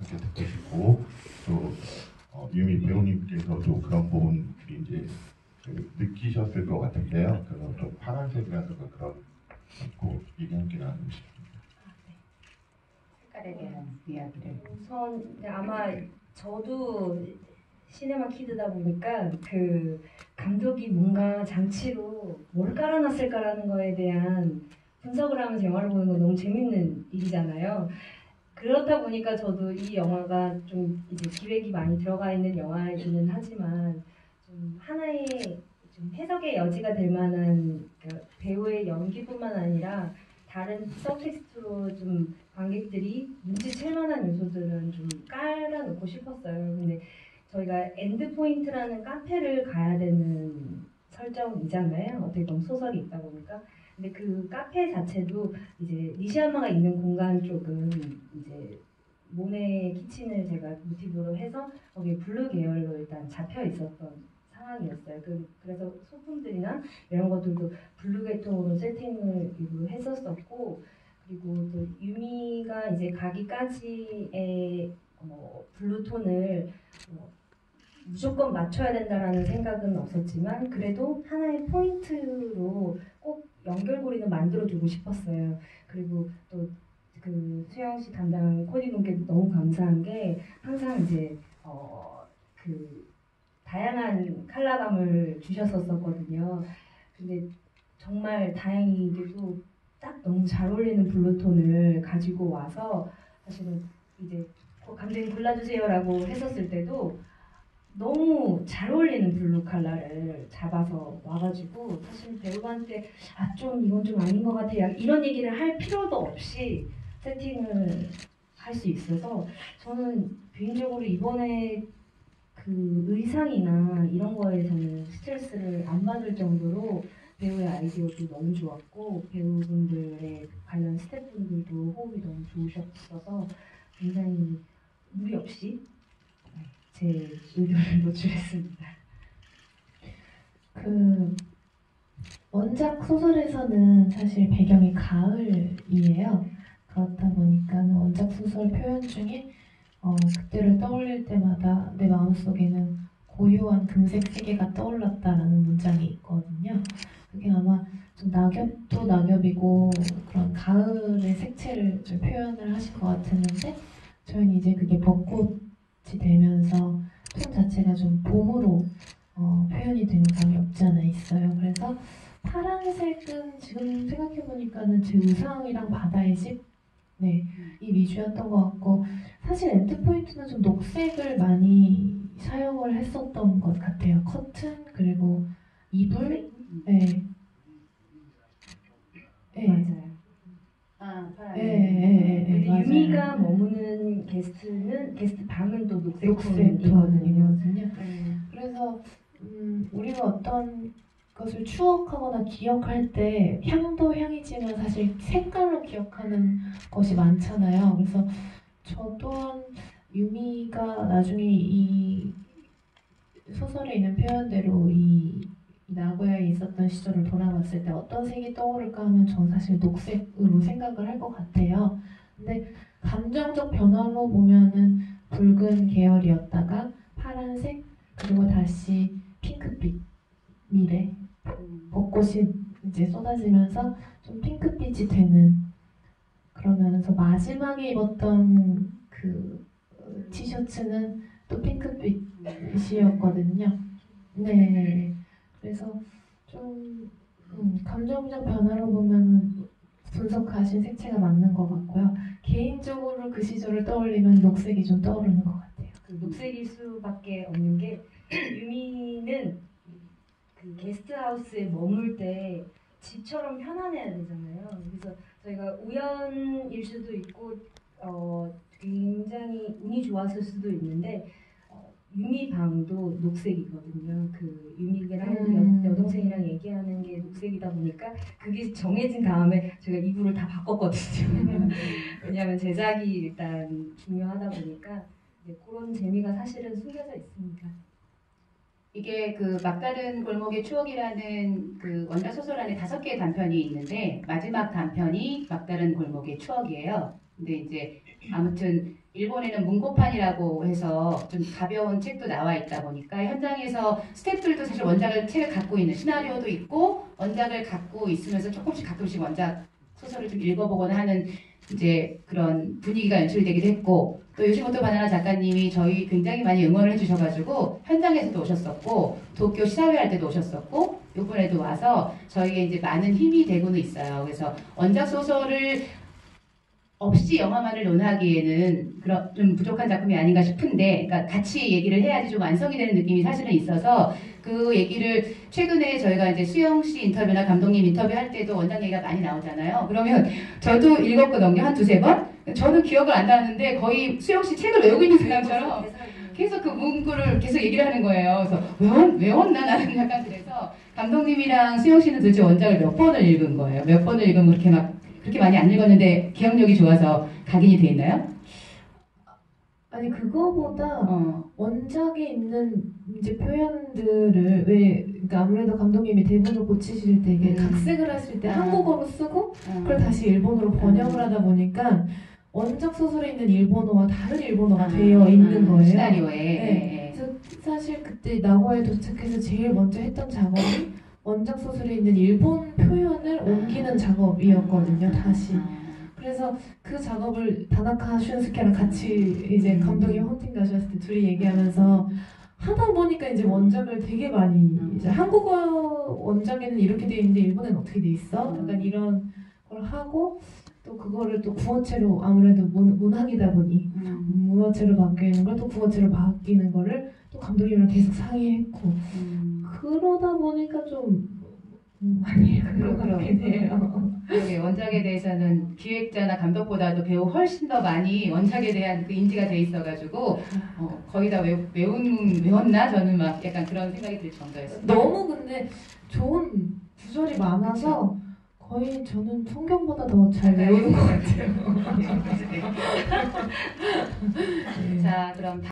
함께 듣고 싶고 또 유미 배우님께서도 그런 부분이 이제 느끼셨을 것 같은데요. 그래서 좀 파란색이라서 그런 꼭 얘기 함께 나누고 싶습니다. 색깔에 대한 이야기를. 우선 아마 저도 시네마 키드다 보니까 그 감독이 뭔가 장치로 뭘 깔아놨을까라는 거에 대한 분석을 하면서 영화를 보는 건 너무 재밌는 일이잖아요. 그렇다 보니까 저도 이 영화가 좀 이제 기획이 많이 들어가 있는 영화이기는 하지만 좀 하나의 좀 해석의 여지가 될 만한 그 배우의 연기뿐만 아니라 다른 서브텍스트로 좀 관객들이 눈치챌 만한 요소들은 좀 깔아놓고 싶었어요. 근데 저희가 엔드포인트라는 카페를 가야 되는 설정이잖아요. 어떻게 보면 소설이 있다 보니까. 근데 그 카페 자체도 이제 니시야마가 있는 공간 쪽은 이제 모네 키친을 제가 모티브로 해서 거기에 블루 계열로 일단 잡혀 있었던 상황이었어요. 그래서 소품들이나 이런 것들도 블루 계통으로 세팅을 일부 했었었고, 그리고 또 유미가 이제 가기까지의 블루 톤을 무조건 맞춰야 된다라는 생각은 없었지만 그래도 하나의 포인트로 꼭 연결고리는 만들어두고 싶었어요. 그리고 또 그 수영 씨 담당 코디분께 너무 감사한 게 항상 이제 그 다양한 컬러감을 주셨었거든요. 근데 정말 다행히도 딱 너무 잘 어울리는 블루톤을 가지고 와서 사실은 이제 감독님 골라주세요라고 했었을 때도 너무 잘 어울리는 블루 컬러를 잡아서 와가지고 사실 배우한테 좀 이건 좀 아닌 것 같아 이런 얘기를 할 필요도 없이 세팅을 할 수 있어서 저는 개인적으로 이번에 그 의상이나 이런 거에서는 스트레스를 안 받을 정도로 배우의 아이디어도 너무 좋았고 배우분들의 관련 스태프분들도 호흡이 너무 좋으셨어서 굉장히 무리 없이 제 의도를 노출했습니다. 그 원작 소설에서는 사실 배경이 가을이에요. 그렇다 보니까 원작 소설 표현 중에 그때를 떠올릴 때마다 내 마음속에는 고요한 금색 세계가 떠올랐다라는 문장이 있거든요. 그게 아마 좀 낙엽도 낙엽이고 그런 가을의 색채를 좀 표현을 하실 것 같았는데 저희는 이제 그게 벚꽃이 되면서 톤 자체가 좀 봄으로 표현이 되는 감이 없지 않아 있어요. 그래서 파란색은 지금 생각해보니까는 제 의상이랑 바다의 집 이 위주였던 것 같고 사실 엔드포인트는 좀 녹색을 많이 사용을 했었던 것 같아요. 커튼 그리고 이불 네. 맞아요. 근데 맞아요. 유미가 머무는 게스트 방은 또 녹색 톤이거든요. 그래서 우리가 어떤 것을 추억하거나 기억할 때 향도 향이지만 사실 색깔로 기억하는 것이 많잖아요. 그래서 저 또한 유미가 나중에 이 소설에 있는 표현대로 이 나고야에 있었던 시절을 돌아봤을 때 어떤 색이 떠오를까 하면 전 사실 녹색으로 생각을 할 것 같아요. 근데 감정적 변화로 보면은 붉은 계열이었다가 파란색 그리고 다시 핑크빛 미래 벚꽃이 이제 쏟아지면서 좀 핑크빛이 되는 그러면서 마지막에 입었던 그 티셔츠는 또 핑크빛이었거든요. 네. 그래서 좀 감정적 변화로 보면 분석하신 색채가 맞는 것 같고요. 개인적으로 그 시절을 떠올리면 녹색이 좀 떠오르는 것 같아요. 그 녹색일 수밖에 없는 게 유미는 그 게스트하우스에 머물 때 집처럼 편안해야 되잖아요. 그래서 저희가 우연일 수도 있고 굉장히 운이 좋았을 수도 있는데 유미 방도 녹색이거든요. 그 유미랑 여동생이랑 얘기하는 게 녹색이다 보니까 그게 정해진 다음에 제가 이불을 다 바꿨거든요. 왜냐하면 제작이 일단 중요하다 보니까 그런 재미가 사실은 숨겨져 있습니다. 이게 그 막다른 골목의 추억이라는 그 원작 소설 안에 5개의 단편이 있는데 마지막 단편이 막다른 골목의 추억이에요. 근데 이제 아무튼 일본에는 문고판이라고 해서 좀 가벼운 책도 나와 있다 보니까 현장에서 스태프들도 사실 원작을 책을 갖고 있는 시나리오도 있고 원작을 갖고 있으면서 조금씩 가끔씩 원작 소설을 좀 읽어보거나 하는 이제 그런 분위기가 연출되기도 했고 또 요시모토 바나나 작가님이 저희 굉장히 많이 응원을 해주셔가지고 현장에서도 오셨었고 도쿄 시사회 할 때도 오셨었고 이번에도 와서 저희에 이제 많은 힘이 되고는 있어요. 그래서 원작 소설을 없이 영화만을 논하기에는 그런 좀 부족한 작품이 아닌가 싶은데, 그러니까 같이 얘기를 해야지 좀 완성이 되는 느낌이 사실은 있어서 그 얘기를 최근에 저희가 이제 수영 씨 인터뷰나 감독님 인터뷰 할 때도 원작 얘기가 많이 나오잖아요. 그러면 저도 읽었거든요. 한 두세 번. 저는 기억을 안 나는데 거의 수영 씨 책을 외우고 있는 사람처럼 계속 그 문구를 계속 얘기를 하는 거예요. 그래서 외웠나 나는 약간 그래서 감독님이랑 수영 씨는 도대체 원작을 몇 번을 읽은 거예요. 몇 번을 읽으면 그렇게 많이 안 읽었는데 기억력이 좋아서 각인이 돼 있나요? 아니 그거보다 원작에 있는 이제 표현들을 그러니까 아무래도 감독님이 대본을 고치실 때 이게 각색을 하실 때 한국어로 쓰고 그걸 다시 일본어로 번역을 하다 보니까 원작 소설에 있는 일본어와 다른 일본어가 되어 있는 거예요. 시나리오에. 네. 그래서 사실 그때 나고야에 도착해서 제일 먼저 했던 작업이 원작 소설에 있는 일본 표현을 옮기는 작업이었거든요. 다시. 그래서 그 작업을 다나카 슌스케랑 같이 이제 감독님 헌팅 가셨을 때 둘이 얘기하면서 하다 보니까 이제 원작을 되게 많이 이제 한국어 원작에는 이렇게 돼 있는데 일본에는 어떻게 돼 있어? 약간 이런 걸 하고 또 그거를 또 구어체로 아무래도 문학이다 보니 문어체로 바뀌는 걸 또 구어체로 바뀌는 거를 또 감독님이랑 계속 상의했고 그러다 보니까 좀 많이 읽은 것 같긴 해요. 네, 원작에 대해서는 기획자나 감독보다도 배우 훨씬 더 많이 원작에 대한 그 인지가 돼 있어가지고 거의 다 외웠나? 저는 막 약간 그런 생각이 들 정도였어요. 너무 근데 좋은 구절이 많아서 거의 저는 성경보다 더 잘 외우는 것 같아요. 자, 그럼